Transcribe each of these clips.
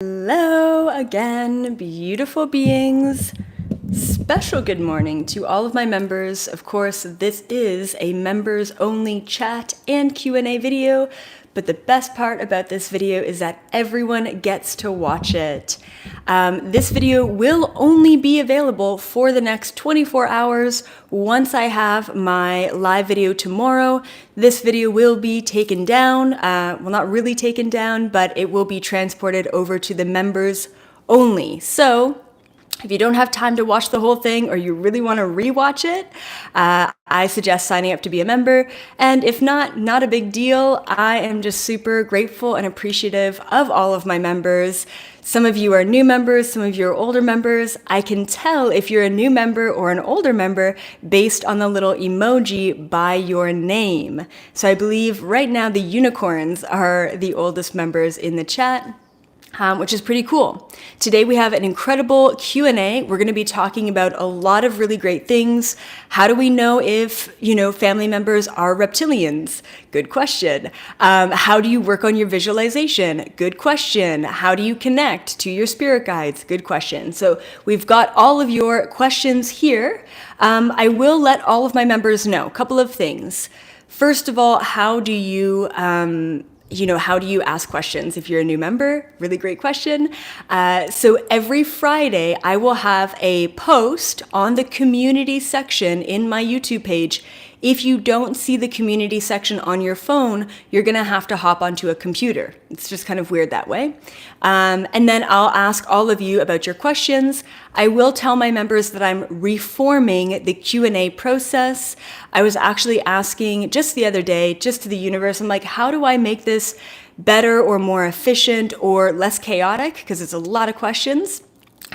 Hello again, beautiful beings. Special good morning to all of my members. Of course, this is a members only chat and Q&A video, but the best part about this video is that everyone gets to watch it. This video will only be available for the next 24 hours. Once I have my live video tomorrow, this video will be taken down. Well, not really taken down, but it will be transported over to the members only. So if you don't have time to watch the whole thing or you really want to rewatch it, I suggest signing up to be a member. And if not a big deal. I am just super grateful and appreciative of all of my members. Some of you are new members, some of you are older members. I can tell if you're a new member or an older member based on the little emoji by your name. So I believe right now the unicorns are the oldest members in the chat. Which is pretty cool. Today we have an incredible Q&A. We're going to be talking about a lot of really great things. How do we know if, family members are reptilians? Good question. How do you work on your visualization? Good question. How do you connect to your spirit guides? Good question. So we've got all of your questions here. I will let all of my members know a couple of things. First of all, how do you ask questions if you're a new member? Really great question. So every Friday, I will have a post on the community section in my YouTube page. If you don't see the community section on your phone, you're going to have to hop onto a computer. It's just kind of weird that way. And then I'll ask all of you about your questions. I will tell my members that I'm reforming the Q&A process. I was actually asking just the other day, just to the universe, I'm like, how do I make this better or more efficient or less chaotic? Because it's a lot of questions.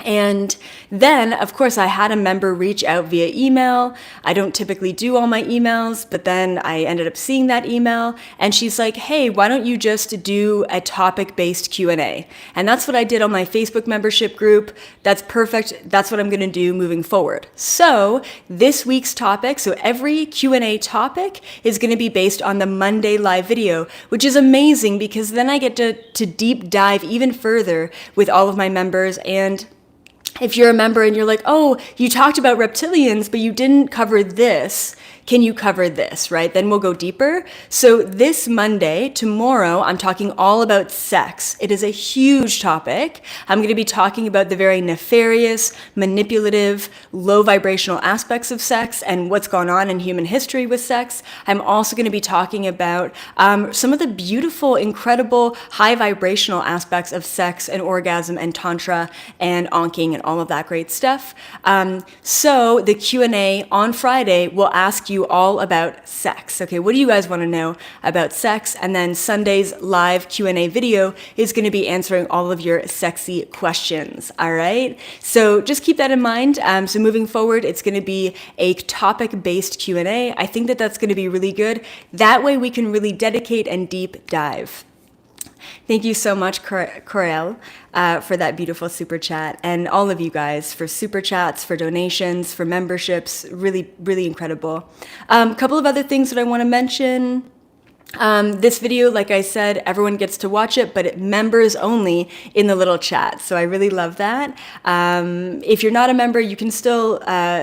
And then, of course, I had a member reach out via email. I don't typically do all my emails, but then I ended up seeing that email. And she's like, hey, why don't you just do a topic-based Q&A? And that's what I did on my Facebook membership group. That's perfect. That's what I'm going to do moving forward. So this week's topic, so every Q&A topic is going to be based on the Monday live video, which is amazing because then I get to deep dive even further with all of my members. And if you're a member and you're like, oh, you talked about reptilians, but you didn't cover this, can you cover this, right? Then we'll go deeper. So this Monday, tomorrow, I'm talking all about sex. It is a huge topic. I'm going to be talking about the very nefarious, manipulative, low vibrational aspects of sex and what's gone on in human history with sex. I'm also going to be talking about some of the beautiful, incredible, high vibrational aspects of sex and orgasm and tantra and onking and all of that great stuff. So the Q&A on Friday will ask you all about sex. Okay, what do you guys want to know about sex? And then Sunday's live Q&A video is going to be answering all of your sexy questions. All right, so just keep that in mind. So moving forward, it's going to be a topic-based Q&A. I think that that's going to be really good. That way we can really dedicate and deep dive. Thank you so much, Corel, for that beautiful super chat, and all of you guys for super chats, for donations, for memberships. Really, really incredible. A couple of other things that I want to mention. This video, like I said, everyone gets to watch it, but members only in the little chat. So I really love that. If you're not a member, you can still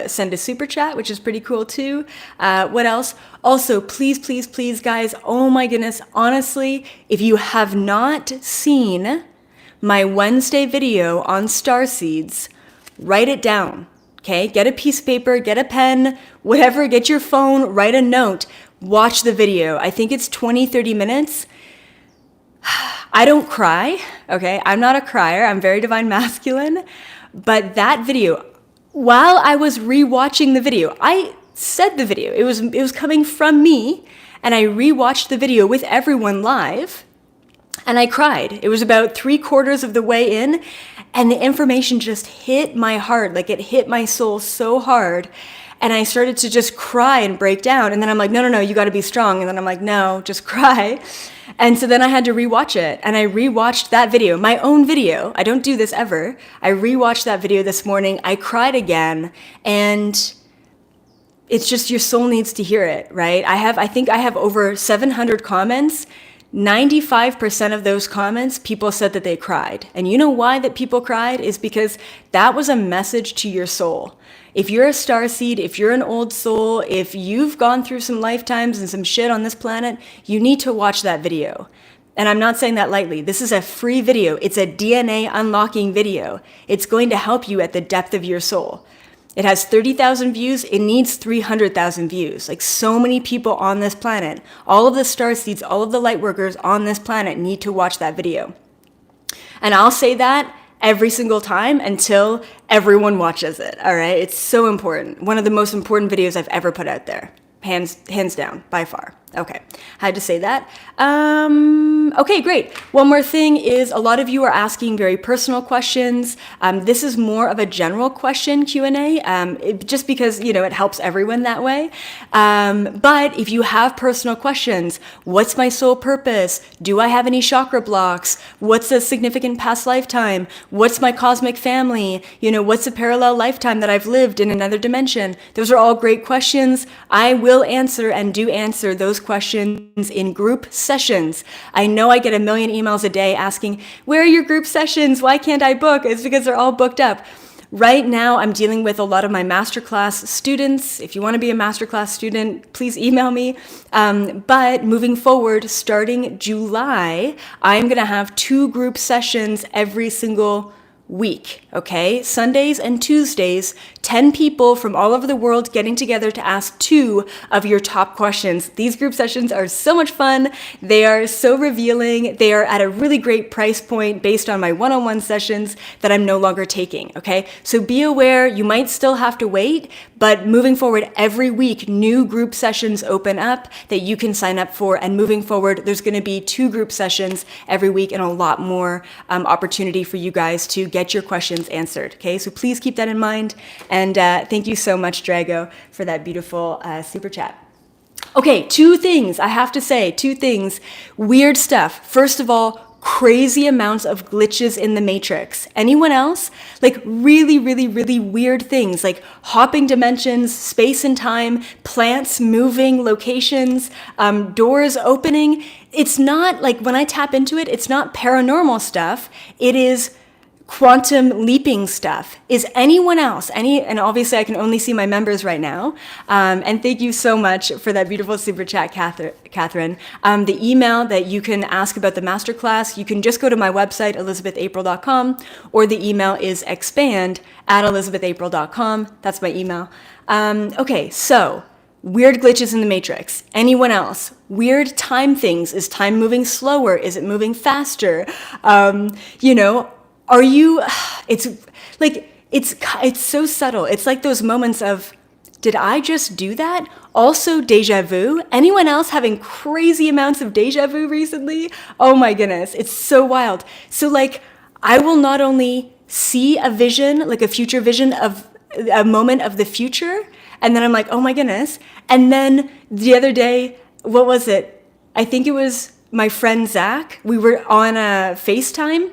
send a super chat, which is pretty cool too. What else? Also, please, please, please, guys, oh my goodness, honestly, if you have not seen my Wednesday video on starseeds, write it down. Okay, get a piece of paper, get a pen, whatever, get your phone, write a note. Watch the video. I think it's 20-30 minutes. I don't cry, okay? I'm not a crier. I'm very divine masculine. But that video, while I was rewatching the video, I said the video. It was coming from me, and I rewatched the video with everyone live, and I cried. It was about 3/4 of the way in, and the information just hit my heart. Like, it hit my soul so hard. And I started to just cry and break down. And then I'm like, no, you got to be strong. And then I'm like, no, just cry. And so then I had to rewatch it. And I rewatched that video, my own video. I don't do this ever. I rewatched that video this morning. I cried again. And it's just your soul needs to hear it, right? I think I have over 700 comments 95% of those comments, people said that they cried. And you know why that people cried? Is because that was a message to your soul. If you're a starseed, if you're an old soul, if you've gone through some lifetimes and some shit on this planet, you need to watch that video. And I'm not saying that lightly. This is a free video. It's a DNA unlocking video. It's going to help you at the depth of your soul. It has 30,000 views. It needs 300,000 views. Like, so many people on this planet, all of the starseeds, all of the light workers on this planet need to watch that video. And I'll say that every single time until everyone watches it. All right. It's so important. One of the most important videos I've ever put out there. Hands down, by far. Okay, had to say that. Okay, great. One more thing is, a lot of you are asking very personal questions. This is more of a general question Q&A, just because, you know, it helps everyone that way. But if you have personal questions, what's my soul purpose? Do I have any chakra blocks? What's a significant past lifetime? What's my cosmic family? You know, what's a parallel lifetime that I've lived in another dimension? Those are all great questions. I will answer and do answer those questions in group sessions. I know I get a million emails a day asking, where are your group sessions? Why can't I book? It's because they're all booked up. Right now, I'm dealing with a lot of my masterclass students. If you want to be a masterclass student, please email me. But moving forward, starting July, I'm going to have 2 group sessions every single week, okay? Sundays and Tuesdays, 10 people from all over the world getting together to ask 2 of your top questions. These group sessions are so much fun. They are so revealing. They are at a really great price point based on my one-on-one sessions that I'm no longer taking, okay? So be aware, you might still have to wait, but moving forward, every week, new group sessions open up that you can sign up for. And moving forward, there's going to be 2 group sessions every week and a lot more opportunity for you guys to get your questions answered. Okay, so please keep that in mind. And thank you so much, Drago, for that beautiful super chat. Okay, 2 things I have to say, 2 things. Weird stuff. First of all, crazy amounts of glitches in the matrix. Anyone else? Like really, really, really weird things, like hopping dimensions, space and time, plants moving, locations, doors opening. It's not like, when I tap into it, it's not paranormal stuff. It is quantum leaping stuff. Is anyone else, and obviously I can only see my members right now, and thank you so much for that beautiful super chat, Catherine. The email that you can ask about the masterclass, you can just go to my website, elizabethapril.com, or the email is expand@elizabethapril.com. That's my email. Okay, so weird glitches in the matrix. Anyone else? Weird time things. Is time moving slower? Is it moving faster? You know, are you, it's like, it's so subtle. It's like those moments of, did I just do that? Also deja vu. Anyone else having crazy amounts of deja vu recently? Oh my goodness, it's so wild. So like, I will not only see a vision, like a future vision of a moment of the future, and then I'm like, oh my goodness. And then the other day, what was it? I think it was my friend Zach. We were on a FaceTime.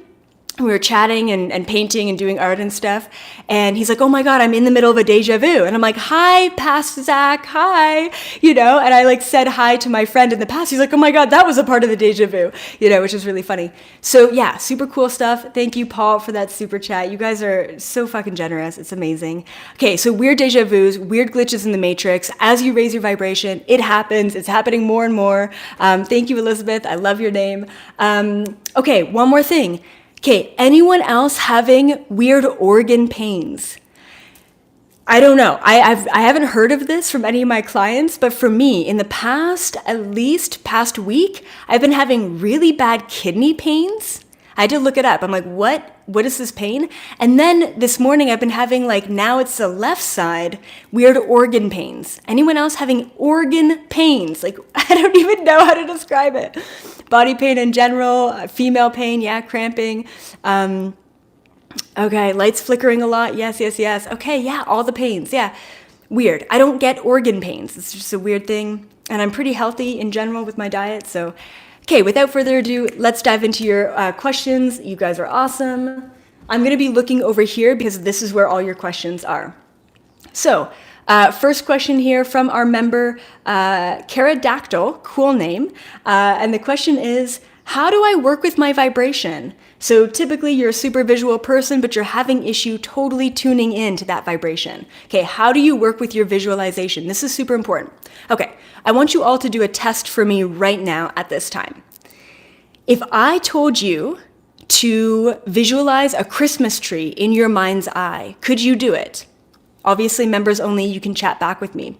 We were chatting and painting and doing art and stuff. And he's like, oh my God, I'm in the middle of a deja vu. And I'm like, hi, past Zach, hi, you know, and I like said hi to my friend in the past. He's like, oh my God, that was a part of the deja vu, you know, which is really funny. So yeah, super cool stuff. Thank you, Paul, for that super chat. You guys are so fucking generous. It's amazing. Okay, so weird deja vus, weird glitches in the matrix. As you raise your vibration, it happens. It's happening more and more. Thank you, Elizabeth. I love your name. Okay, one more thing. Okay, anyone else having weird organ pains? I don't know. I haven't heard of this from any of my clients, but for me, in the past, at least past week, I've been having really bad kidney pains. I had to look it up. I'm like, what is this pain? And then this morning I've been having, like, now it's the left side, weird organ pains. Anyone else having organ pains? Like, I don't even know how to describe it. Body pain in general, female pain, yeah, cramping. Okay, lights flickering a lot, yes. Okay, yeah, all the pains, yeah. Weird. I don't get organ pains. It's just a weird thing. And I'm pretty healthy in general with my diet, so... Okay, without further ado, let's dive into your questions. You guys are awesome. I'm going to be looking over here because this is where all your questions are. So, First question here from our member, Caradactyl, cool name. And the question is, how do I work with my vibration? So typically you're a super visual person, but you're having issue totally tuning in to that vibration. Okay, how do you work with your visualization? This is super important. Okay, I want you all to do a test for me right now at this time. If I told you to visualize a Christmas tree in your mind's eye, could you do it? Obviously, members only, you can chat back with me.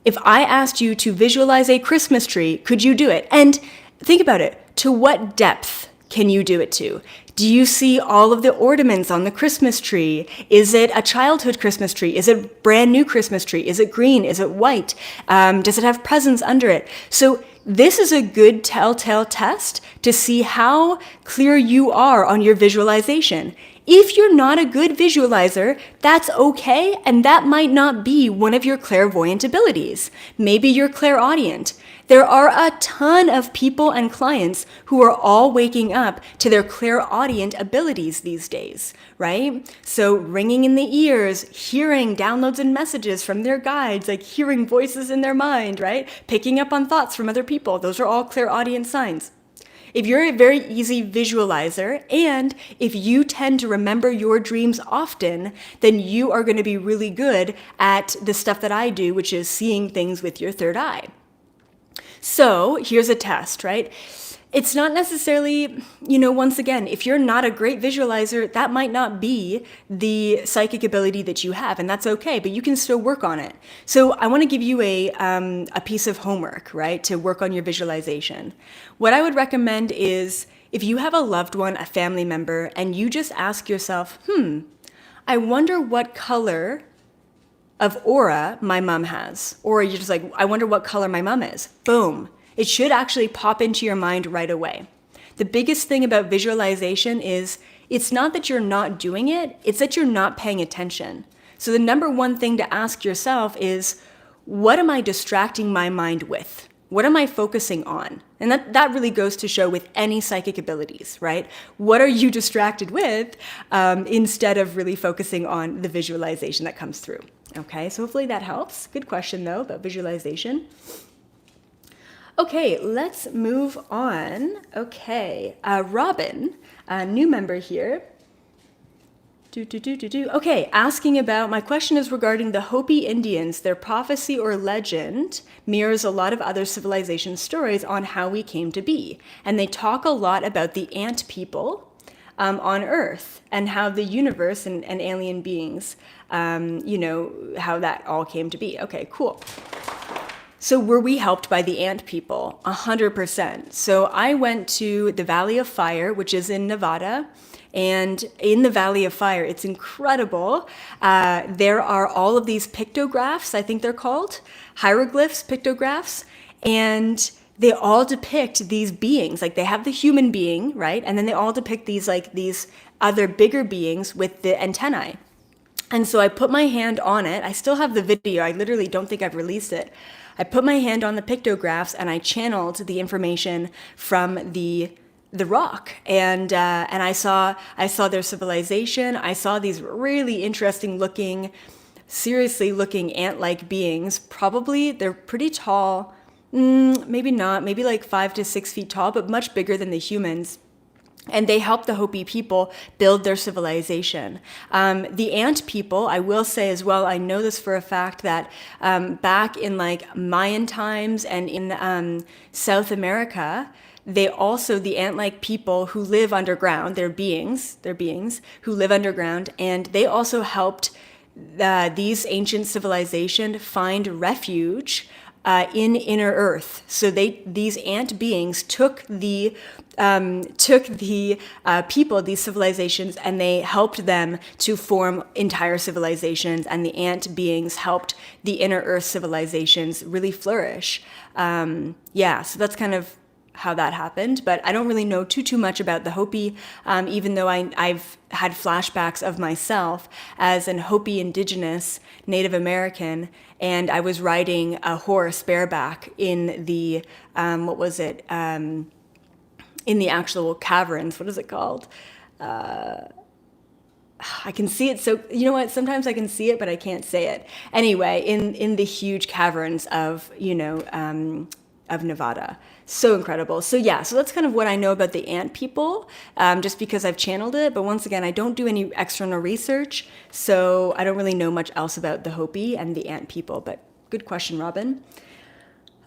If I asked you to visualize a Christmas tree, could you do it? And think about it. To what depth can you do it to? Do you see all of the ornaments on the Christmas tree? Is it a childhood Christmas tree? Is it a brand new Christmas tree? Is it green? Is it white? Does it have presents under it? So this is a good telltale test to see how clear you are on your visualization. If you're not a good visualizer, that's okay, and that might not be one of your clairvoyant abilities. Maybe you're clairaudient. There are a ton of people and clients who are all waking up to their clairaudient abilities these days, right? So ringing in the ears, hearing downloads and messages from their guides, like hearing voices in their mind, right? Picking up on thoughts from other people. Those are all clairaudient signs. If you're a very easy visualizer, and if you tend to remember your dreams often, then you are going to be really good at the stuff that I do, which is seeing things with your third eye. So here's a test, right? It's not necessarily, once again, if you're not a great visualizer, that might not be the psychic ability that you have, and that's okay, but you can still work on it. So I want to give you a piece of homework, right, to work on your visualization. What I would recommend is if you have a loved one, a family member, and you just ask yourself, I wonder what color of aura my mom has. Or you're just like, I wonder what color my mom is. Boom. It should actually pop into your mind right away. The biggest thing about visualization is it's not that you're not doing it, it's that you're not paying attention. So the number one thing to ask yourself is, what am I distracting my mind with? What am I focusing on? And that really goes to show with any psychic abilities, right? What are you distracted with instead of really focusing on the visualization that comes through? Okay, so hopefully that helps. Good question though about visualization. Okay, let's move on. Okay, Robin, a new member here. Okay, asking about, my question is regarding the Hopi Indians. Their prophecy or legend mirrors a lot of other civilization stories on how we came to be. And they talk a lot about the ant people on Earth and how the universe and alien beings, how that all came to be. Okay, cool. So were we helped by the ant people? 100%. So I went to the Valley of Fire, which is in Nevada. And in the Valley of Fire, it's incredible. There are all of these pictographs, I think they're called, hieroglyphs, pictographs, and they all depict these beings. Like they have the human being, right? And then they all depict these other bigger beings with the antennae. And so I put my hand on it. I still have the video. I literally don't think I've released it. I put my hand on the pictographs and I channeled the information from the rock, and I saw their civilization. I saw these really interesting looking, seriously looking ant-like beings. Probably they're pretty tall, maybe not, maybe like 5 to 6 feet tall, but much bigger than the humans. And they helped the Hopi people build their civilization. The ant people, I will say as well, I know this for a fact that back in like Mayan times and in South America, the ant-like people who live underground, they're beings who live underground, and they also helped these ancient civilizations find refuge in inner Earth. So these ant beings took the people, these civilizations, and they helped them to form entire civilizations. And the ant beings helped the inner Earth civilizations really flourish. So that's kind of how that happened, but I don't really know too much about the Hopi, even though I've had flashbacks of myself as an Hopi indigenous Native American, and I was riding a horse bareback in the, in the actual caverns, what is it called? I can see it. So you know what? Sometimes I can see it, but I can't say it. Anyway, in the huge caverns of, of Nevada. So incredible. So yeah, so that's kind of what I know about the ant people, just because I've channeled it. But once again, I don't do any external research, so I don't really know much else about the Hopi and the ant people. But good question, Robin.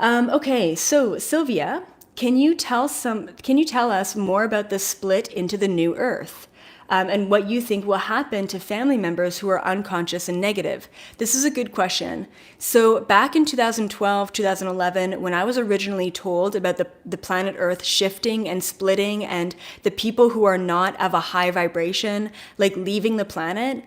Okay, so Sylvia, can you tell us more about the split into the new Earth? And what you think will happen to family members who are unconscious and negative? This is a good question. So back in 2012, 2011, when I was originally told about the planet Earth shifting and splitting and the people who are not of a high vibration, like leaving the planet,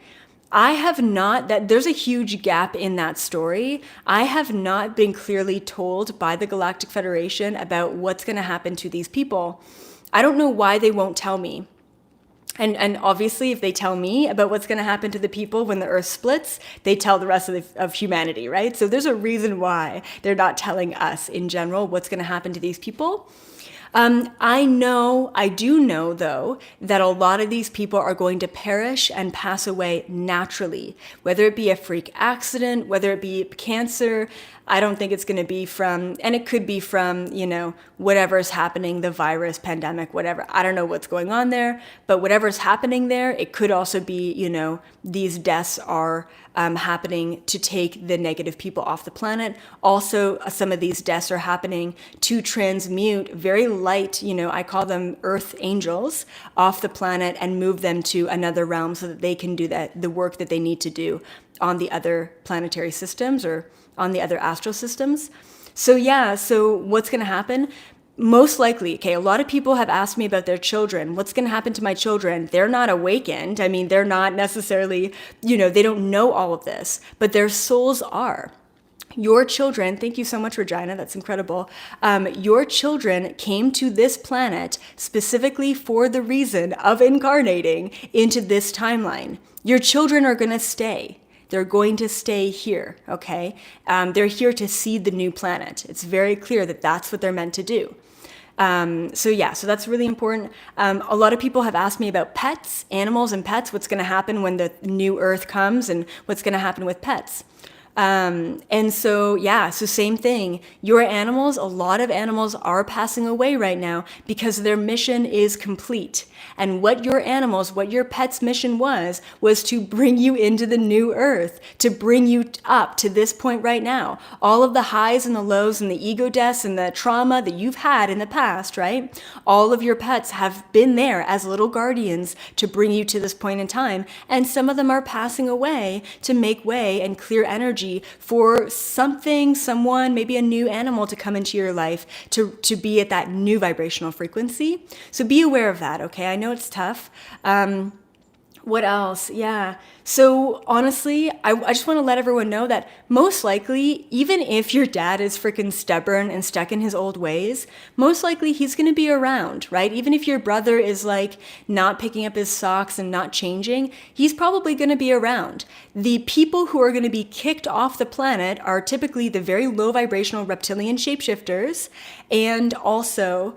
there's a huge gap in that story. I have not been clearly told by the Galactic Federation about what's going to happen to these people. I don't know why they won't tell me. And obviously, if they tell me about what's going to happen to the people when the Earth splits, they tell the rest of humanity, right? So there's a reason why they're not telling us in general what's going to happen to these people. I do know, though, that a lot of these people are going to perish and pass away naturally, whether it be a freak accident, whether it be cancer. I don't think it's going to be and it could be from, whatever's happening, the virus, pandemic, whatever. I don't know what's going on there, but whatever's happening there, it could also be, these deaths are happening to take the negative people off the planet. Also, some of these deaths are happening to transmute very light, I call them earth angels, off the planet and move them to another realm so that they can do the work that they need to do on the other planetary systems or on the other astral systems. So what's going to happen? Most likely, a lot of people have asked me about their children. What's going to happen to my children? They're not awakened. I mean, they're not necessarily, they don't know all of this, but their souls are. Your children, thank you so much, Regina, that's incredible. Your children came to this planet specifically for the reason of incarnating into this timeline. Your children are going to stay. They're going to stay here, okay? They're here to seed the new planet. It's very clear that that's what they're meant to do. So that's really important. A lot of people have asked me about pets, animals and pets, what's going to happen when the new Earth comes and what's going to happen with pets. So same thing. Your animals, a lot of animals are passing away right now because their mission is complete. And what your pet's mission was to bring you into the new Earth, to bring you up to this point right now. All of the highs and the lows and the ego deaths and the trauma that you've had in the past, right? All of your pets have been there as little guardians to bring you to this point in time. And some of them are passing away to make way and clear energy for someone, maybe a new animal to come into your life to be at that new vibrational frequency. So be aware of that, okay? I know it's tough. What else? Yeah. So honestly, I just want to let everyone know that most likely, even if your dad is freaking stubborn and stuck in his old ways, most likely he's going to be around, right? Even if your brother is like not picking up his socks and not changing, he's probably going to be around. The people who are going to be kicked off the planet are typically the very low vibrational reptilian shapeshifters and also,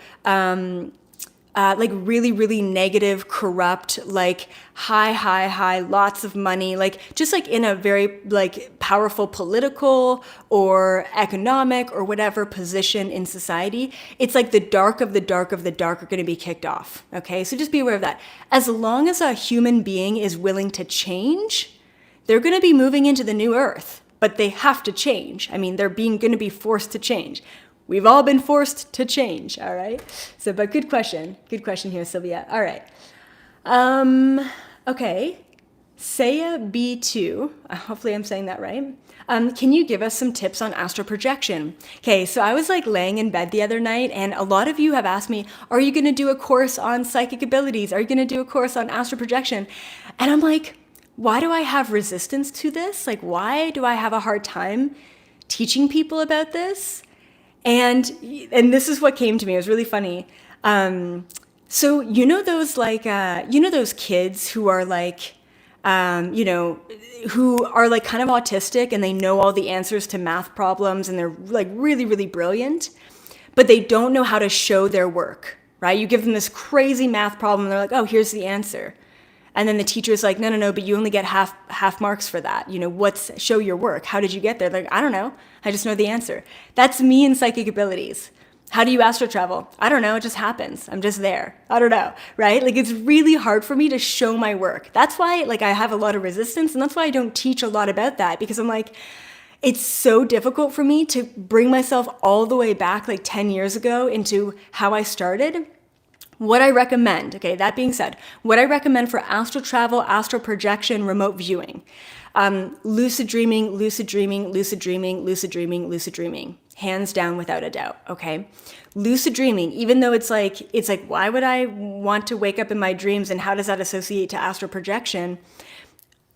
like really, really negative, corrupt, like high, lots of money, like just like in a very like powerful political or economic or whatever position in society. It's like the dark of the dark of the dark are going to be kicked off. Okay, so just be aware of that. As long as a human being is willing to change, they're going to be moving into the new Earth, but they have to change. I mean, they're going to be forced to change. We've all been forced to change, all right? So, but good question. Good question here, Sylvia. All right. Okay. Saya B2, hopefully I'm saying that right. Can you give us some tips on astral projection? Okay, so I was like laying in bed the other night and a lot of you have asked me, are you gonna do a course on psychic abilities? Are you gonna do a course on astral projection? And I'm like, why do I have resistance to this? Like, why do I have a hard time teaching people about this? And this is what came to me. It was really funny. So those like those kids who are like who are like kind of autistic and they know all the answers to math problems and they're like really, really brilliant, but they don't know how to show their work, right? You give them this crazy math problem and they're like, oh, here's the answer. And then the teacher's like, no, but you only get half marks for that. Show your work. How did you get there? Like, I don't know. I just know the answer. That's me in psychic abilities. How do you astral travel? I don't know. It just happens. I'm just there. I don't know, right? Like, it's really hard for me to show my work. That's why, like, I have a lot of resistance, and that's why I don't teach a lot about that, because I'm like, it's so difficult for me to bring myself all the way back like 10 years ago into how I started. What I recommend, okay, that being said, what I recommend for astral travel, astral projection, remote viewing, lucid dreaming, lucid dreaming, lucid dreaming, lucid dreaming, lucid dreaming, hands down without a doubt, okay? Lucid dreaming, even though it's like, why would I want to wake up in my dreams and how does that associate to astral projection?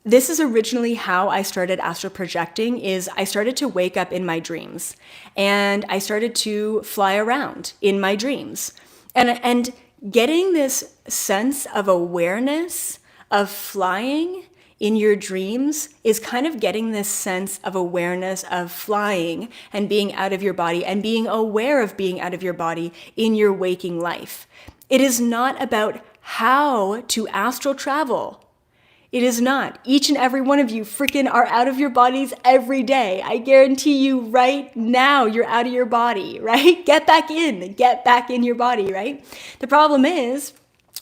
This is originally how I started astral projecting, is I started to wake up in my dreams and I started to fly around in my dreams. And getting this sense of awareness of flying in your dreams is kind of getting this sense of awareness of flying and being out of your body and being aware of being out of your body in your waking life. It is not about how to astral travel. It is not. Each and every one of you freaking are out of your bodies every day. I guarantee you right now you're out of your body, right? Get back in your body, right? The problem is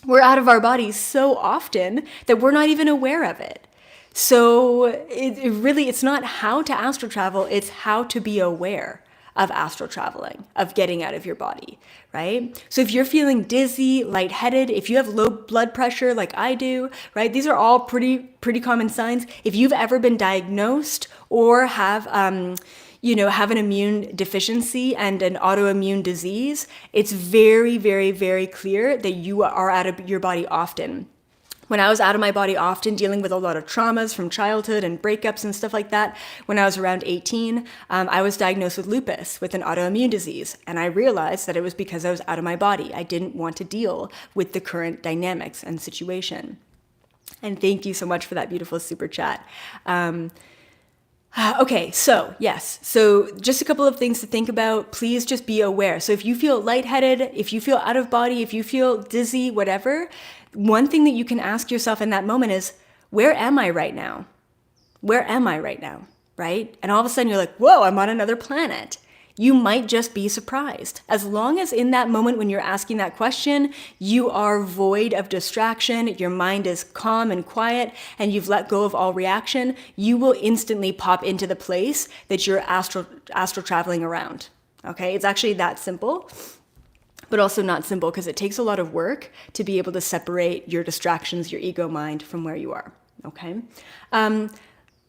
we're out of our bodies so often that we're not even aware of it. So it's not how to astral travel, it's how to be aware of astral traveling, of getting out of your body, right? So if you're feeling dizzy, lightheaded, if you have low blood pressure like I do, right? These are all pretty common signs. If you've ever been diagnosed or have an immune deficiency and an autoimmune disease, it's very, very, very clear that you are out of your body often. When I was out of my body often, dealing with a lot of traumas from childhood and breakups and stuff like that, when I was around 18, I was diagnosed with lupus, with an autoimmune disease. And I realized that it was because I was out of my body. I didn't want to deal with the current dynamics and situation. And thank you so much for that beautiful super chat. Okay, so yes. So just a couple of things to think about. Please just be aware. So if you feel lightheaded, if you feel out of body, if you feel dizzy, whatever, one thing that you can ask yourself in that moment is, where am I right now? Where am I right now, right? And all of a sudden you're like, whoa, I'm on another planet. You might just be surprised. As long as in that moment when you're asking that question, you are void of distraction, your mind is calm and quiet, and you've let go of all reaction, you will instantly pop into the place that you're astral traveling around. Okay, it's actually that simple, but also not simple because it takes a lot of work to be able to separate your distractions, your ego mind from where you are. Okay.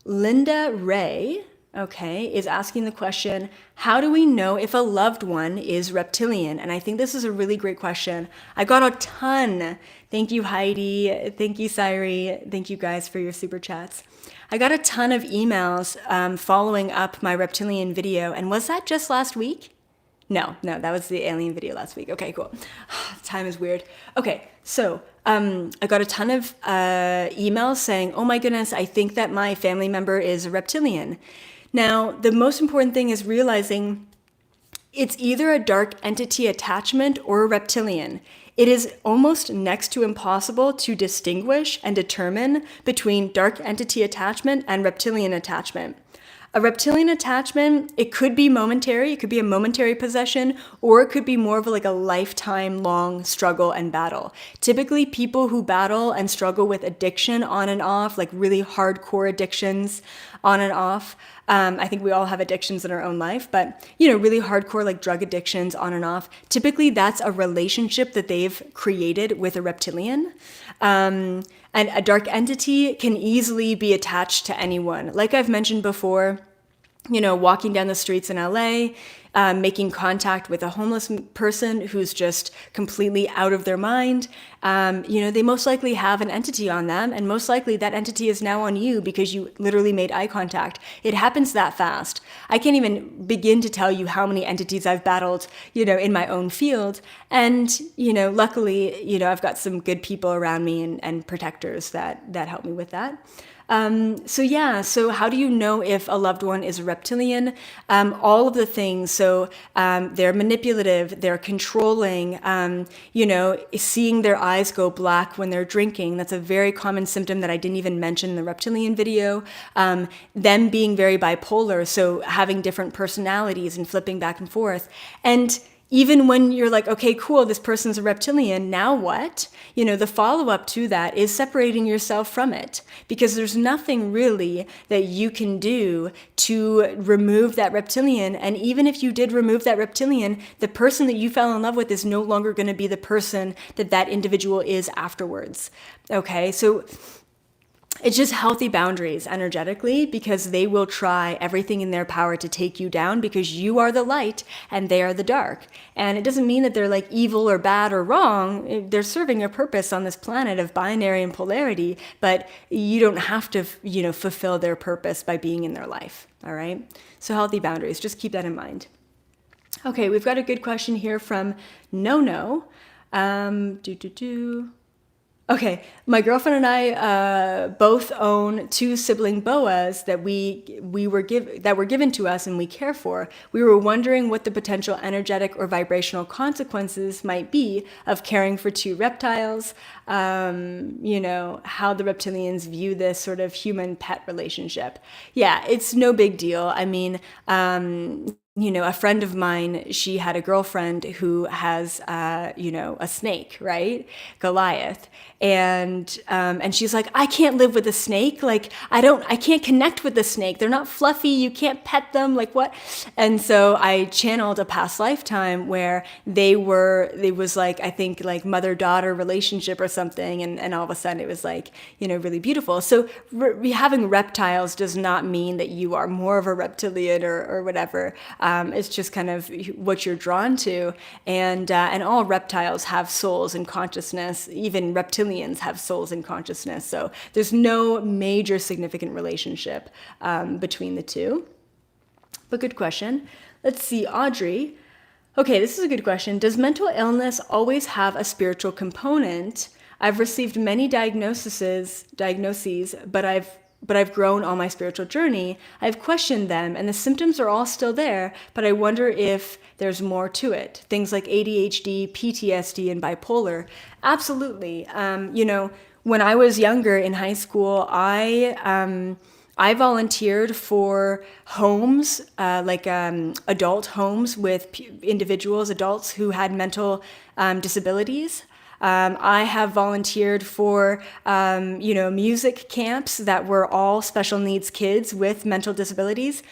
Linda Ray, is asking the question, how do we know if a loved one is reptilian? And I think this is a really great question. I got a ton. Thank you, Heidi. Thank you, Sairi. Thank you guys for your super chats. I got a ton of emails following up my reptilian video. And was that just last week? No, that was the alien video last week. Okay, cool. Time is weird. Okay, so I got a ton of emails saying, oh my goodness, I think that my family member is a reptilian. Now, the most important thing is realizing it's either a dark entity attachment or a reptilian. It is almost next to impossible to distinguish and determine between dark entity attachment and reptilian attachment. A reptilian attachment, it could be momentary, it could be a momentary possession, or it could be more of like a lifetime long struggle and battle. Typically, people who battle and struggle with addiction on and off, like really hardcore addictions on and off, I think we all have addictions in our own life, but really hardcore like drug addictions on and off, typically that's a relationship that they've created with a reptilian. And a dark entity can easily be attached to anyone. Like I've mentioned before, walking down the streets in LA, making contact with a homeless person who's just completely out of their mind, they most likely have an entity on them, and most likely that entity is now on you because you literally made eye contact. It happens that fast. I can't even begin to tell you how many entities I've battled, in my own field. And, luckily, I've got some good people around me and protectors that help me with that. So how do you know if a loved one is a reptilian? All of the things. so they're manipulative, they're controlling, seeing their eyes go black when they're drinking. That's a very common symptom that I didn't even mention in the Reptilian video. Them being very bipolar, so having different personalities and flipping back and forth. And even when you're like, okay, cool, this person's a reptilian, now what? The follow-up to that is separating yourself from it, because there's nothing really that you can do to remove that reptilian. And even if you did remove that reptilian, the person that you fell in love with is no longer going to be the person that that individual is afterwards. Okay, so it's just healthy boundaries energetically, because they will try everything in their power to take you down, because you are the light and they are the dark. And it doesn't mean that they're like evil or bad or wrong. They're serving a purpose on this planet of binary and polarity, but you don't have to, fulfill their purpose by being in their life. All right. So healthy boundaries, just keep that in mind. Okay. We've got a good question here from No. Okay, my girlfriend and I both own 2 sibling boas that were given to us and we care for. We were wondering what the potential energetic or vibrational consequences might be of caring for 2 reptiles. How the reptilians view this sort of human-pet relationship. Yeah, it's no big deal. I mean, a friend of mine, she had a girlfriend who has, a snake, right? Goliath. And she's like, I can't live with a snake. Like, I can't connect with the snake. They're not fluffy. You can't pet them. Like what? And so I channeled a past lifetime where it was like, I think like mother-daughter relationship or something. And all of a sudden it was like, really beautiful. So having reptiles does not mean that you are more of a reptilian or whatever. It's just kind of what you're drawn to. And all reptiles have souls and consciousness. Even reptilians have souls and consciousness. So there's no major significant relationship between the two. But good question. Let's see, Audrey. Okay, this is a good question. Does mental illness always have a spiritual component? I've received many diagnoses, but I've grown on my spiritual journey. I've questioned them and the symptoms are all still there, but I wonder if there's more to it. Things like ADHD, PTSD, and bipolar. Absolutely. When I was younger in high school, I volunteered for homes, adult homes with adults who had mental disabilities. I have volunteered for, music camps that were all special needs kids with mental disabilities.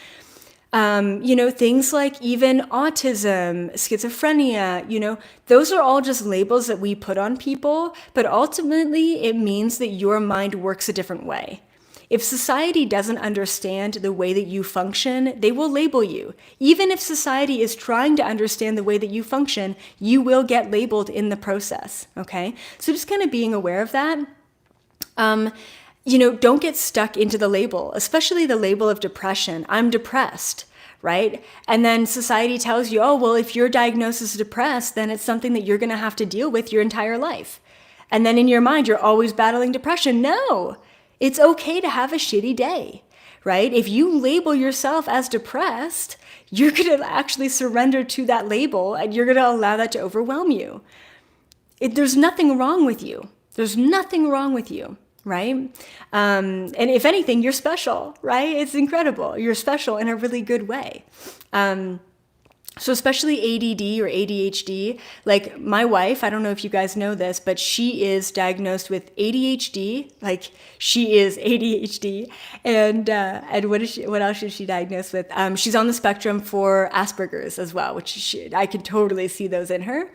Things like even autism, schizophrenia, those are all just labels that we put on people, but ultimately it means that your mind works a different way. If society doesn't understand the way that you function, they will label you. Even if society is trying to understand the way that you function, you will get labeled in the process, okay? So just kind of being aware of that. Don't get stuck into the label, especially the label of depression. I'm depressed, right? And then society tells you, oh, well, if your diagnosis is depressed, then it's something that you're going to have to deal with your entire life. And then in your mind, you're always battling depression. No. It's okay to have a shitty day, right? If you label yourself as depressed, you're going to actually surrender to that label and you're going to allow that to overwhelm you. There's nothing wrong with you. There's nothing wrong with you, right? And if anything, you're special, right? It's incredible. You're special in a really good way. So especially ADD or ADHD, like my wife, I don't know if you guys know this, but she is diagnosed with ADHD, like she is ADHD. And what else is she diagnosed with? She's on the spectrum for Asperger's as well, which I can totally see those in her.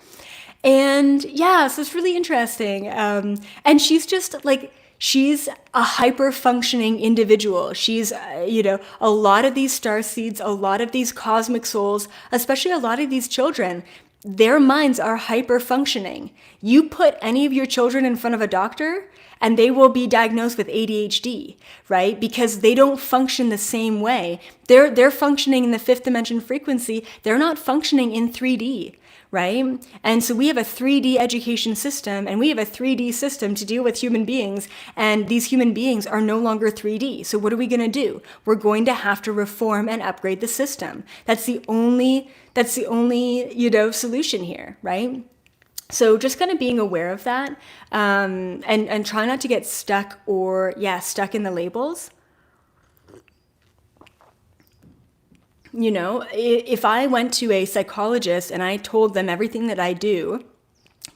And yeah, so it's really interesting. And she's just like, she's a hyper-functioning individual. She's, a lot of these star seeds, a lot of these cosmic souls, especially a lot of these children, their minds are hyper-functioning. You put any of your children in front of a doctor and they will be diagnosed with ADHD, right? Because they don't function the same way. They're functioning in the 5th dimension frequency. They're not functioning in 3D. right? And so we have a 3D education system, and we have a 3D system to deal with human beings, and these human beings are no longer 3D. So what are we going to do? We're going to have to reform and upgrade the system. That's the only solution here, right? So just kind of being aware of that, and try not to get stuck in the labels. If I went to a psychologist and I told them everything that I do,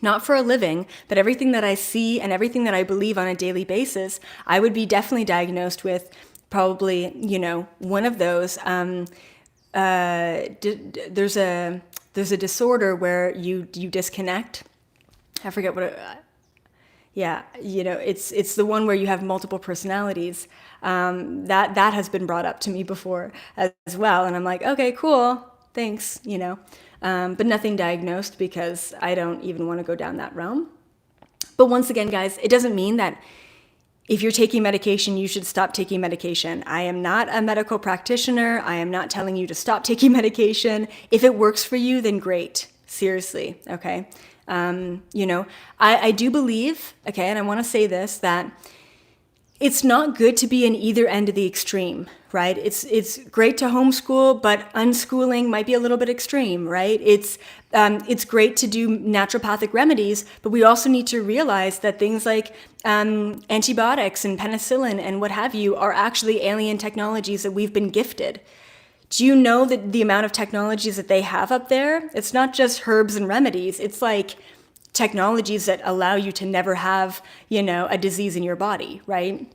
not for a living, but everything that I see and everything that I believe on a daily basis, I would be definitely diagnosed with probably, one of those. There's a disorder where you disconnect. I forget what it's the one where you have multiple personalities. That has been brought up to me before as well. And I'm like, okay, cool. Thanks, but nothing diagnosed because I don't even want to go down that realm. But once again, guys, it doesn't mean that if you're taking medication, you should stop taking medication. I am not a medical practitioner. I am not telling you to stop taking medication. If it works for you, then great. Seriously, okay? I do believe, okay, and I want to say this, that it's not good to be in either end of the extreme, right? It's great to homeschool, but unschooling might be a little bit extreme, right? It's great to do naturopathic remedies, but we also need to realize that things like antibiotics and penicillin and what have you are actually alien technologies that we've been gifted. Do you know that the amount of technologies that they have up there? It's not just herbs and remedies. It's like technologies that allow you to never have, a disease in your body, right?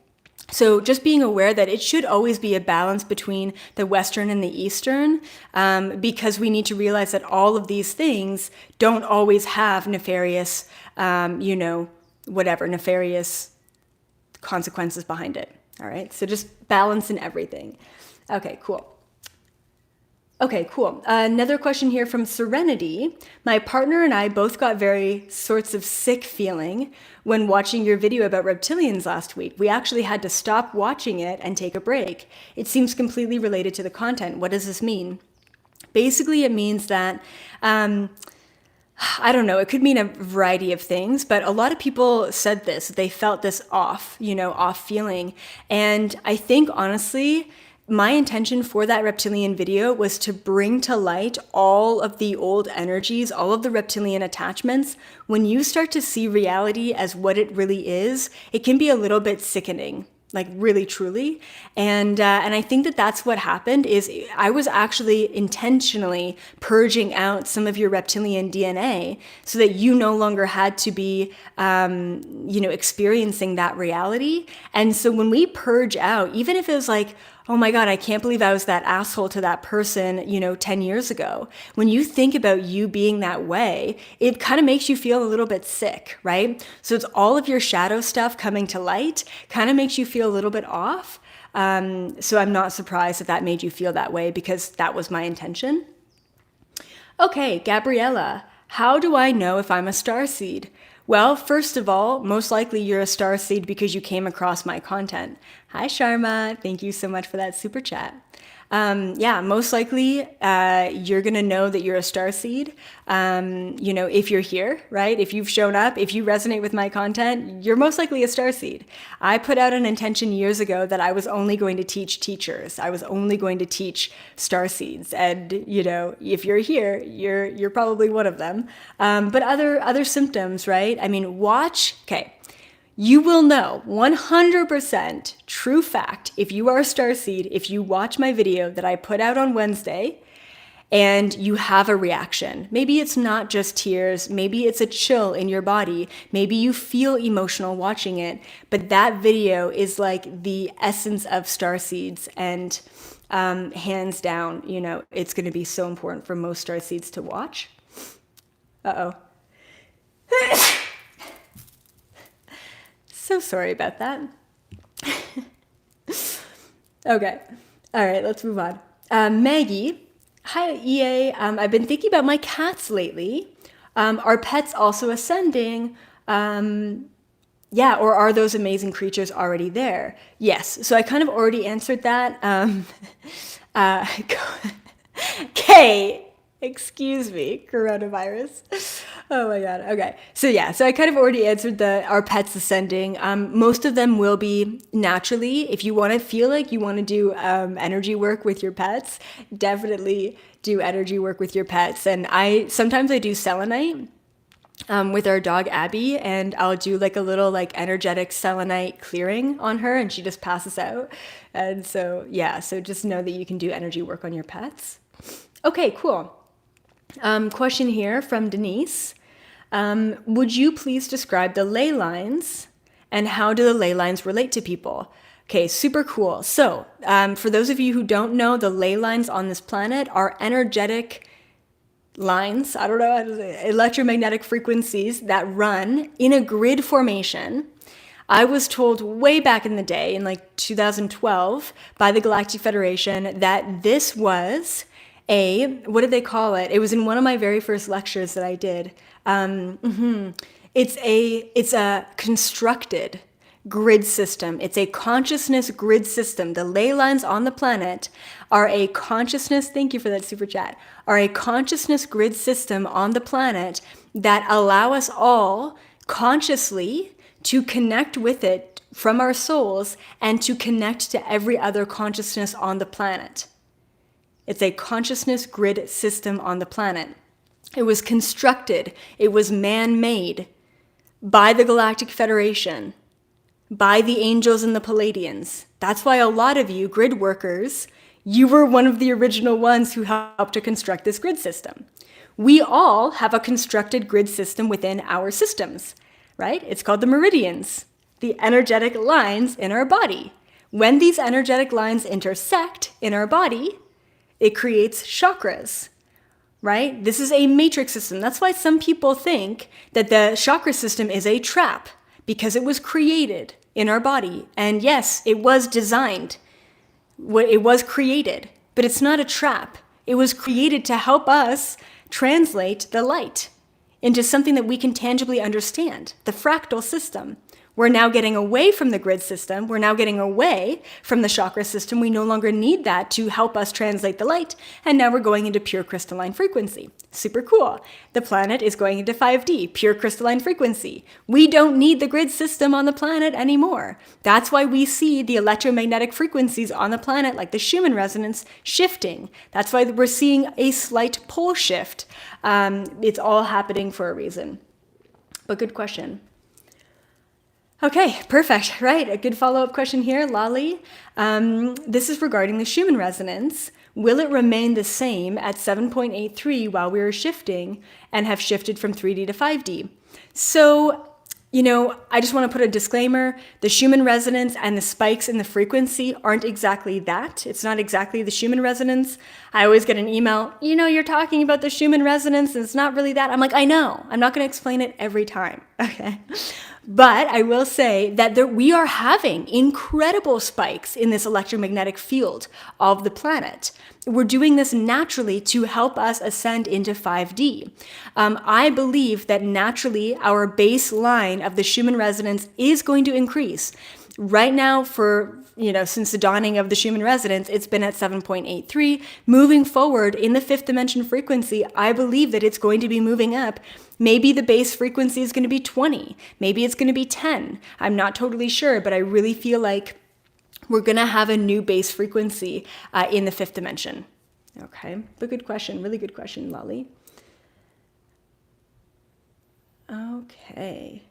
So just being aware that it should always be a balance between the Western and the Eastern, because we need to realize that all of these things don't always have nefarious, nefarious consequences behind it. All right. So just balance in everything. Okay, cool. Another question here from Serenity. My partner and I both got very sorts of sick feeling when watching your video about reptilians last week. We actually had to stop watching it and take a break. It seems completely related to the content. What does this mean? Basically, it means that, I don't know, it could mean a variety of things, but a lot of people said this. They felt this off feeling. And I think, honestly, my intention for that reptilian video was to bring to light all of the old energies, all of the reptilian attachments. When you start to see reality as what it really is, it can be a little bit sickening, like really, truly. And I think that that's what happened is I was actually intentionally purging out some of your reptilian DNA so that you no longer had to be, experiencing that reality. And so when we purge out, even if it was like, oh my God, I can't believe I was that asshole to that person, 10 years ago. When you think about you being that way, it kind of makes you feel a little bit sick, right? So it's all of your shadow stuff coming to light, kind of makes you feel a little bit off. So I'm not surprised that made you feel that way because that was my intention. Okay, Gabriella, how do I know if I'm a starseed? Well, first of all, most likely you're a starseed because you came across my content. Hi, Sharma. Thank you so much for that super chat. Most likely you're going to know that you're a starseed, if you're here, right? If you've shown up, if you resonate with my content, you're most likely a starseed. I put out an intention years ago that I was only going to teach teachers. I was only going to teach starseeds. And, if you're here, you're probably one of them. But other symptoms, right? I mean, okay. You will know 100% true fact if you are a starseed, if you watch my video that I put out on Wednesday and you have a reaction. Maybe it's not just tears, maybe it's a chill in your body, maybe you feel emotional watching it, but that video is like the essence of starseeds and hands down, it's going to be so important for most starseeds to watch. Uh-oh. So sorry about that. Okay. All right, let's move on. Maggie, hi, EA. I've been thinking about my cats lately. Are pets also ascending? Or are those amazing creatures already there? Yes. So I kind of already answered that. Okay. Excuse me, coronavirus. Oh my God. Okay. So yeah, so I kind of already answered our pets ascending. Most of them will be naturally. If you want to feel like you want to do energy work with your pets, definitely do energy work with your pets. And sometimes I do selenite with our dog Abby, and I'll do like a little like energetic selenite clearing on her, and she just passes out. And so yeah, so just know that you can do energy work on your pets. Okay, cool. Question here from Denise. Would you please describe the ley lines and how do the ley lines relate to people? Okay, super cool. So for those of you who don't know, the ley lines on this planet are energetic lines, I don't know how to say it, electromagnetic frequencies that run in a grid formation. I was told way back in the day, in like 2012, by the Galactic Federation that this was what did they call it? It was in one of my very first lectures that I did. It's a constructed grid system. It's a consciousness grid system. The ley lines on the planet are a consciousness, thank you for that super chat, are a consciousness grid system on the planet that allow us all consciously to connect with it from our souls and to connect to every other consciousness on the planet. It's a consciousness grid system on the planet. It was constructed, it was man-made by the Galactic Federation, by the angels and the Palladians. That's why a lot of you grid workers, you were one of the original ones who helped to construct this grid system. We all have a constructed grid system within our systems, right? It's called the meridians, the energetic lines in our body. When these energetic lines intersect in our body, it creates chakras, right? This is a matrix system. That's why some people think that the chakra system is a trap, because it was created in our body. And yes, it was designed. It was created, but it's not a trap. It was created to help us translate the light into something that we can tangibly understand, the fractal system. We're now getting away from the grid system. We're now getting away from the chakra system. We no longer need that to help us translate the light. And now we're going into pure crystalline frequency. Super cool. The planet is going into 5D, pure crystalline frequency. We don't need the grid system on the planet anymore. That's why we see the electromagnetic frequencies on the planet, like the Schumann resonance, shifting. That's why we're seeing a slight pole shift. It's all happening for a reason. But good question. Okay, perfect. Right, a good follow-up question here, Lali. This is regarding the Schumann resonance. Will it remain the same at 7.83 while we are shifting and have shifted from 3D to 5D? So, I just want to put a disclaimer. The Schumann resonance and the spikes in the frequency aren't exactly that. It's not exactly the Schumann resonance. I always get an email, you're talking about the Schumann resonance and it's not really that. I'm like, I know. I'm not going to explain it every time. Okay. But I will say that we are having incredible spikes in this electromagnetic field of the planet. We're doing this naturally to help us ascend into 5D. I believe that naturally our baseline of the Schumann resonance is going to increase. Right now, since the dawning of the Schumann resonance, it's been at 7.83. Moving forward in the fifth dimension frequency, I believe that it's going to be moving up. Maybe the base frequency is going to be 20. Maybe it's going to be 10. I'm not totally sure, but I really feel like we're going to have a new base frequency in the fifth dimension. Okay, but good question. Really good question, Lali. Okay.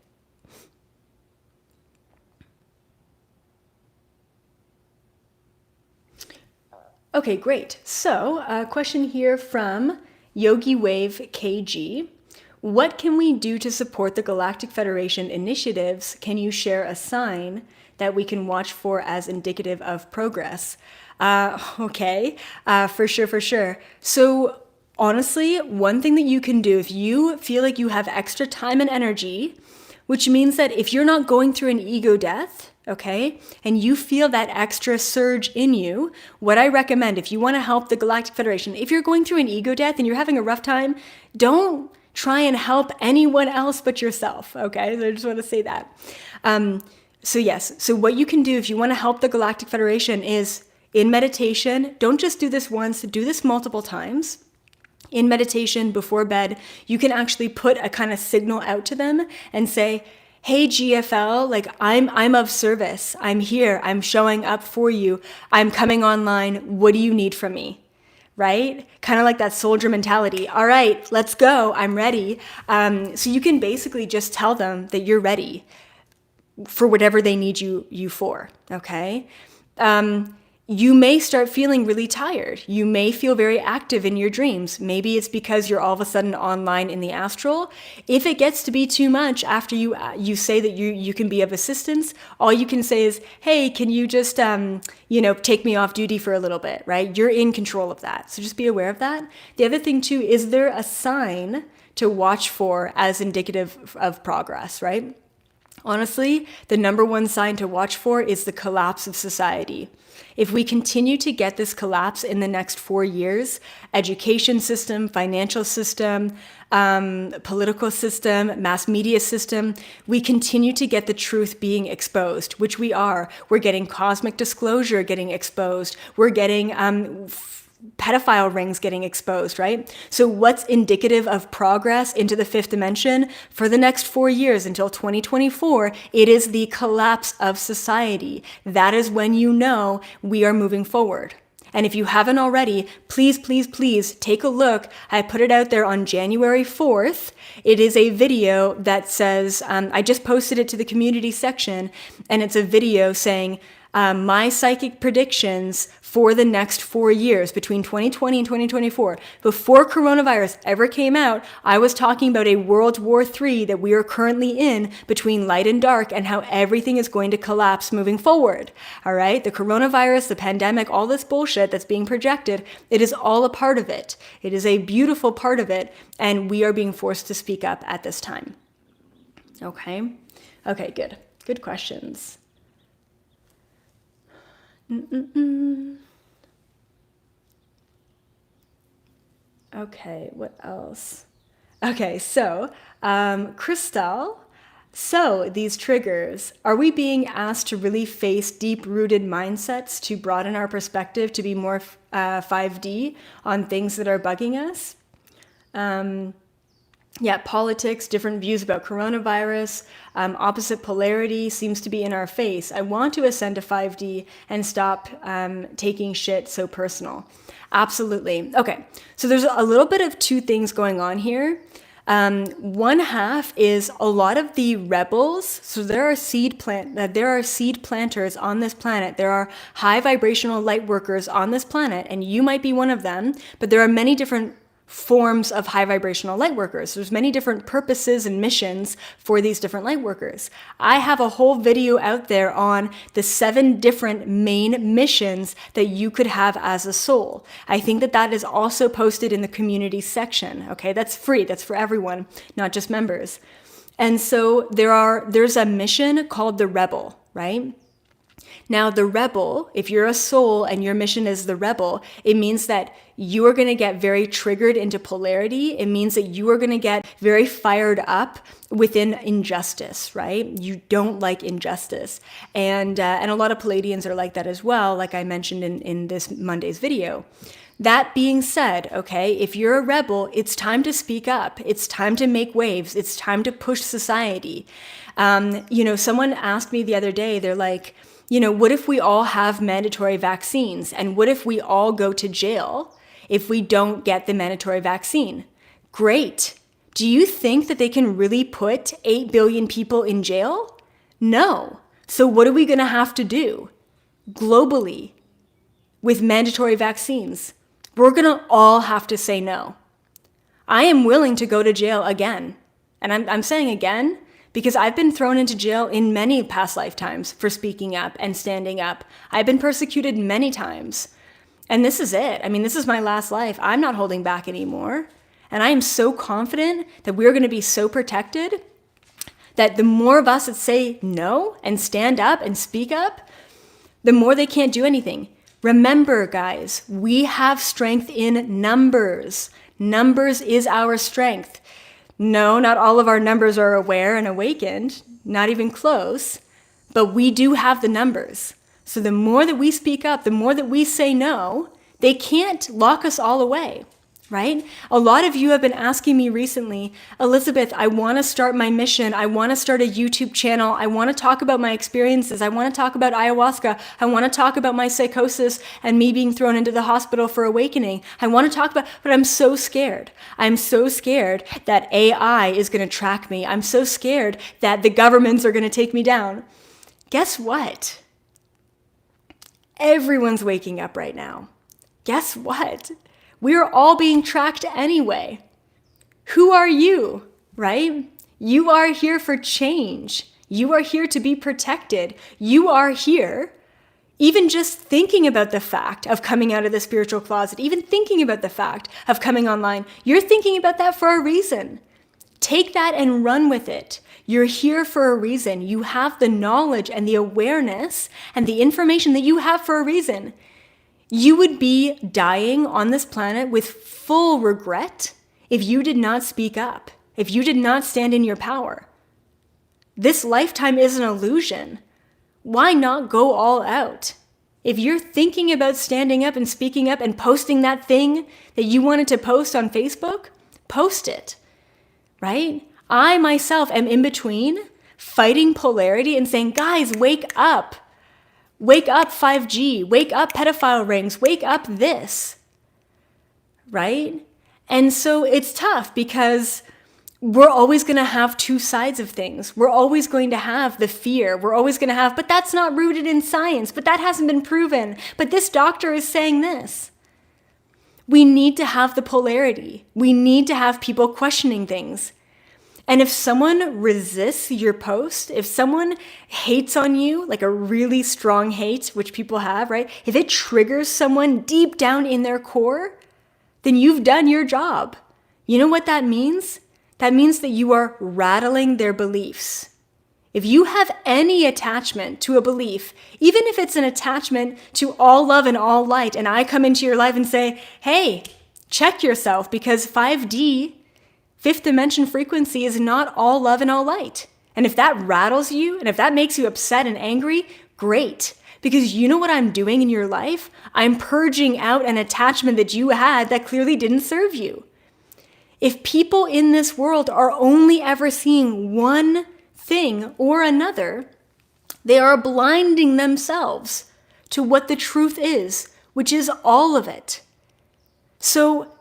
Okay, great. So a question here from Yogi Wave KG. What can we do to support the Galactic Federation initiatives? Can you share a sign that we can watch for as indicative of progress? Okay, for sure. So honestly, one thing that you can do if you feel like you have extra time and energy, which means that if you're not going through an ego death, okay, and you feel that extra surge in you, what I recommend, if you want to help the Galactic Federation, if you're going through an ego death and you're having a rough time, don't try and help anyone else but yourself, okay? So I just want to say that. So what you can do if you want to help the Galactic Federation is in meditation, don't just do this once, do this multiple times. In meditation before bed, you can actually put a kind of signal out to them and say, hey, GFL, like I'm of service. I'm here. I'm showing up for you. I'm coming online. What do you need from me? Right? Kind of like that soldier mentality. All right, let's go. I'm ready. So you can basically just tell them that you're ready for whatever they need you for. Okay? You may start feeling really tired. You may feel very active in your dreams. Maybe it's because you're all of a sudden online in the astral. If it gets to be too much after you say that you can be of assistance, all you can say is, hey, can you just take me off duty for a little bit, right? You're in control of that. So just be aware of that. The other thing too, is there a sign to watch for as indicative of progress, right? Honestly, the number one sign to watch for is the collapse of society. If we continue to get this collapse in the next 4 years, education system, financial system, political system, mass media system, we continue to get the truth being exposed, which we are. We're getting cosmic disclosure getting exposed. We're getting pedophile rings getting exposed, right? So what's indicative of progress into the fifth dimension for the next 4 years until 2024? It is the collapse of society. That is when you know we are moving forward. And if you haven't already, please, please, please take a look. I put it out there on January 4th. It is a video that says, I just posted it to the community section, and it's a video saying, my psychic predictions for the next 4 years between 2020 and 2024. Before coronavirus ever came out, I was talking about a World War III that we are currently in between light and dark and how everything is going to collapse moving forward. All right? The coronavirus, the pandemic, all this bullshit that's being projected, it is all a part of it. It is a beautiful part of it, and we are being forced to speak up at this time. Okay? Okay, good. Good questions. Okay, what else? Okay, so Crystal, so these triggers, are we being asked to really face deep-rooted mindsets to broaden our perspective, to be more 5D on things that are bugging us? Yeah, politics, different views about coronavirus, opposite polarity seems to be in our face. I want to ascend to 5D and stop taking shit so personal. Absolutely. Okay, so there's a little bit of two things going on here. One half is a lot of the rebels. So there are seed planters on this planet. There are high vibrational light workers on this planet, and you might be one of them. But there are many different forms of high vibrational light workers. There's many different purposes and missions for these different light workers. I have a whole video out there on the 7 different main missions that you could have as a soul. I think that is also posted in the community section. Okay, that's free. That's for everyone, not just members. And so there's a mission called the Rebel, right? Now, the rebel, if you're a soul and your mission is the rebel, it means that you are going to get very triggered into polarity. It means that you are going to get very fired up within injustice, right? You don't like injustice. And a lot of Palladians are like that as well, like I mentioned in this Monday's video. That being said, okay, if you're a rebel, it's time to speak up. It's time to make waves. It's time to push society. Someone asked me the other day, they're like, what if we all have mandatory vaccines? And what if we all go to jail if we don't get the mandatory vaccine? Great. Do you think that they can really put 8 billion people in jail? No. So what are we going to have to do globally with mandatory vaccines? We're going to all have to say no. I am willing to go to jail again. And I'm saying again, because I've been thrown into jail in many past lifetimes for speaking up and standing up. I've been persecuted many times. And this is it. I mean, this is my last life. I'm not holding back anymore. And I am so confident that we're going to be so protected that the more of us that say no and stand up and speak up, the more they can't do anything. Remember, guys, we have strength in numbers. Numbers is our strength. No, not all of our numbers are aware and awakened, not even close, but we do have the numbers. So the more that we speak up, the more that we say no, they can't lock us all away. right? A lot of you have been asking me recently, Elizabeth, I want to start my mission. I want to start a YouTube channel. I want to talk about my experiences. I want to talk about ayahuasca. I want to talk about my psychosis and me being thrown into the hospital for awakening. I want to talk about, but I'm so scared. I'm so scared that AI is going to track me. I'm so scared that the governments are going to take me down. Guess what? Everyone's waking up right now. Guess what? We're all being tracked anyway. Who are you, right? You are here for change. You are here to be protected. You are here, even just thinking about the fact of coming out of the spiritual closet, even thinking about the fact of coming online, you're thinking about that for a reason. Take that and run with it. You're here for a reason. You have the knowledge and the awareness and the information that you have for a reason. You would be dying on this planet with full regret if you did not speak up, if you did not stand in your power. This lifetime is an illusion. Why not go all out? If you're thinking about standing up and speaking up and posting that thing that you wanted to post on Facebook, post it, right? I myself am in between fighting polarity and saying, guys, wake up. Wake up 5G, wake up pedophile rings, wake up this, right? And so it's tough because we're always going to have two sides of things. We're always going to have the fear. We're always going to have, but that's not rooted in science, but that hasn't been proven. But this doctor is saying this. We need to have the polarity. We need to have people questioning things. And if someone resists your post, if someone hates on you, like a really strong hate, which people have, right? If it triggers someone deep down in their core, then you've done your job. You know what that means? That means that you are rattling their beliefs. If you have any attachment to a belief, even if it's an attachment to all love and all light, and I come into your life and say, hey, check yourself because 5D, fifth dimension frequency, is not all love and all light. And if that rattles you, and if that makes you upset and angry, great. Because you know what I'm doing in your life? I'm purging out an attachment that you had that clearly didn't serve you. If people in this world are only ever seeing one thing or another, they are blinding themselves to what the truth is, which is all of it. So,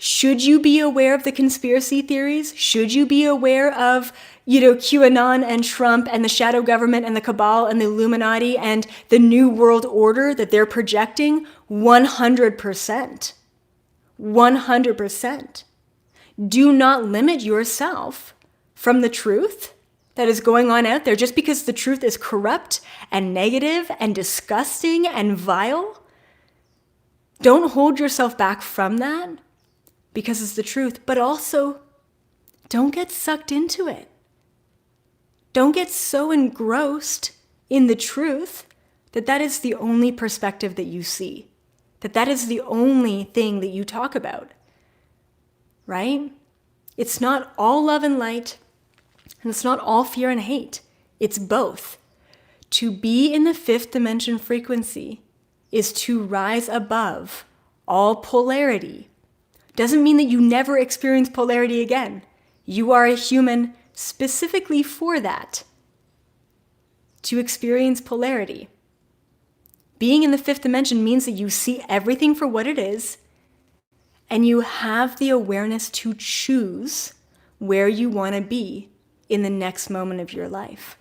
should you be aware of the conspiracy theories? Should you be aware of, QAnon and Trump and the shadow government and the cabal and the Illuminati and the new world order that they're projecting? 100%. 100%. Do not limit yourself from the truth that is going on out there just because the truth is corrupt and negative and disgusting and vile. Don't hold yourself back from that, because it's the truth, but also don't get sucked into it. Don't get so engrossed in the truth that that is the only perspective that you see, that that is the only thing that you talk about, right? It's not all love and light, and it's not all fear and hate. It's both. To be in the fifth dimension frequency is to rise above all polarity. Doesn't mean that you never experience polarity again. You are a human specifically for that, to experience polarity. Being in the fifth dimension means that you see everything for what it is, and you have the awareness to choose where you want to be in the next moment of your life.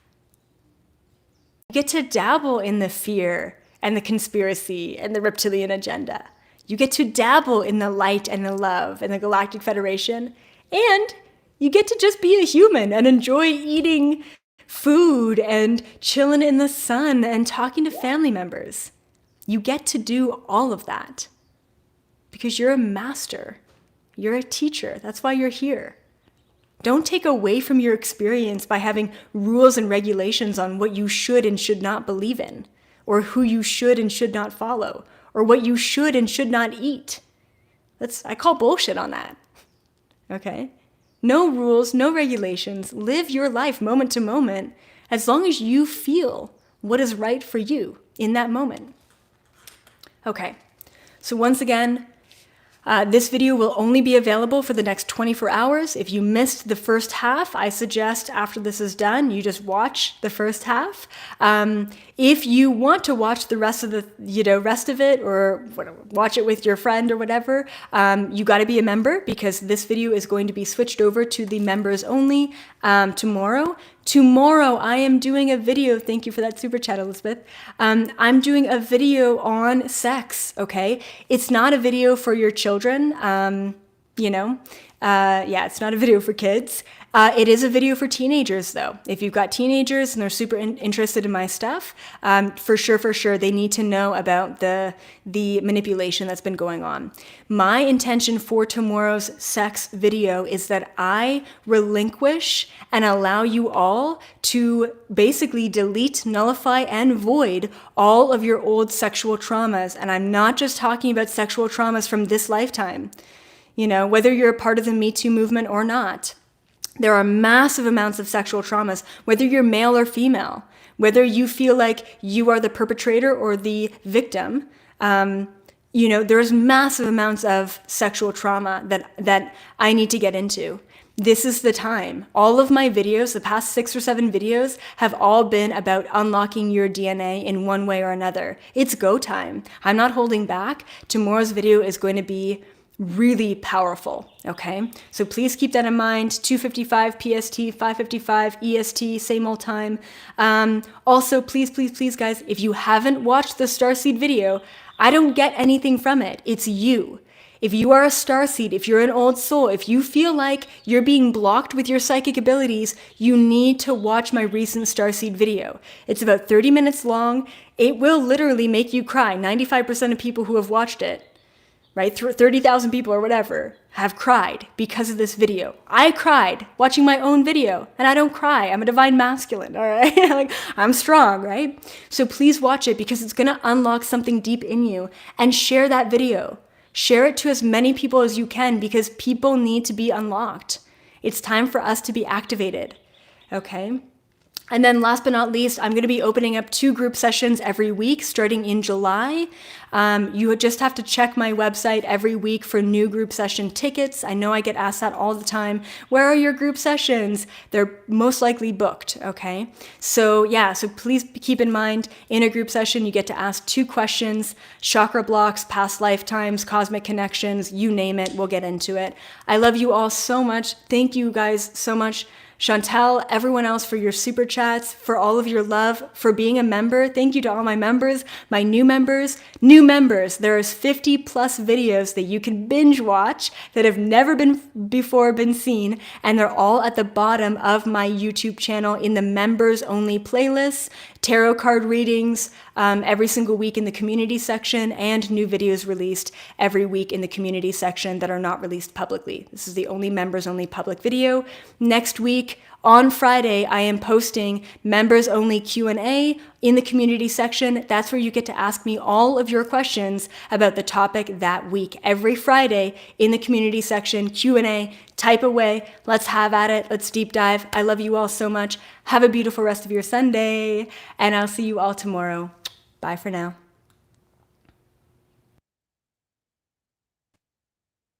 You get to dabble in the fear and the conspiracy and the reptilian agenda. You get to dabble in the light and the love and the Galactic Federation, and you get to just be a human and enjoy eating food and chilling in the sun and talking to family members. You get to do all of that because you're a master. You're a teacher. That's why you're here. Don't take away from your experience by having rules and regulations on what you should and should not believe in, or who you should and should not follow, or what you should and should not eat. I call bullshit on that. Okay? No rules, no regulations. Live your life moment to moment as long as you feel what is right for you in that moment. Okay. So once again, This video will only be available for the next 24 hours. If you missed the first half, I suggest after this is done, you just watch the first half. If you want to watch the rest of it, or watch it with your friend or whatever, you got to be a member, because this video is going to be switched over to the members only tomorrow. Tomorrow, I am doing a video. Thank you for that super chat, Elizabeth. I'm doing a video on sex, okay? It's not a video for your children, it's not a video for kids. It is a video for teenagers, though. If you've got teenagers and they're super interested in my stuff, for sure, they need to know about the manipulation that's been going on. My intention for tomorrow's sex video is that I relinquish and allow you all to basically delete, nullify, and void all of your old sexual traumas. And I'm not just talking about sexual traumas from this lifetime. Whether you're a part of the Me Too movement or not, there are massive amounts of sexual traumas, whether you're male or female, whether you feel like you are the perpetrator or the victim. There's massive amounts of sexual trauma that I need to get into. This is the time. All of my videos, the past 6 or 7 videos, have all been about unlocking your DNA in one way or another. It's go time. I'm not holding back. Tomorrow's video is going to be really powerful, okay? So please keep that in mind. 2:55 PST, 5:55 EST, same old time. Also, please, guys, if you haven't watched the Starseed video, I don't get anything from it. It's you. If you are a starseed, if you're an old soul, if you feel like you're being blocked with your psychic abilities, you need to watch my recent starseed video. It's about 30 minutes long. It will literally make you cry. 95% of people who have watched it, right, 30,000 people or whatever, have cried because of this video. I cried watching my own video, and I don't cry. I'm a divine masculine, all right? Like, I'm strong, right? So please watch it, because it's going to unlock something deep in you. And share that video. Share it to as many people as you can, because people need to be unlocked. It's time for us to be activated, okay? And then last but not least, I'm going to be opening up 2 group sessions every week starting in July. You just have to check my website every week for new group session tickets. I know I get asked that all the time. Where are your group sessions? They're most likely booked, okay? So please keep in mind, in a group session, you get to ask 2 questions: chakra blocks, past lifetimes, cosmic connections, you name it, we'll get into it. I love you all so much. Thank you guys so much. Chantel, everyone else, for your super chats, for all of your love, for being a member. Thank you to all my members, my new members. There's 50 plus videos that you can binge watch that have never before been seen, and they're all at the bottom of my YouTube channel in the members only playlist. Tarot card readings every single week in the community section, and new videos released every week in the community section that are not released publicly. This is the only members only public video. Next week, on Friday, I am posting members only Q&A in the community section. That's where you get to ask me all of your questions about the topic that week. Every Friday in the community section, Q&A, type away. Let's have at it. Let's deep dive. I love you all so much. Have a beautiful rest of your Sunday, and I'll see you all tomorrow. Bye for now.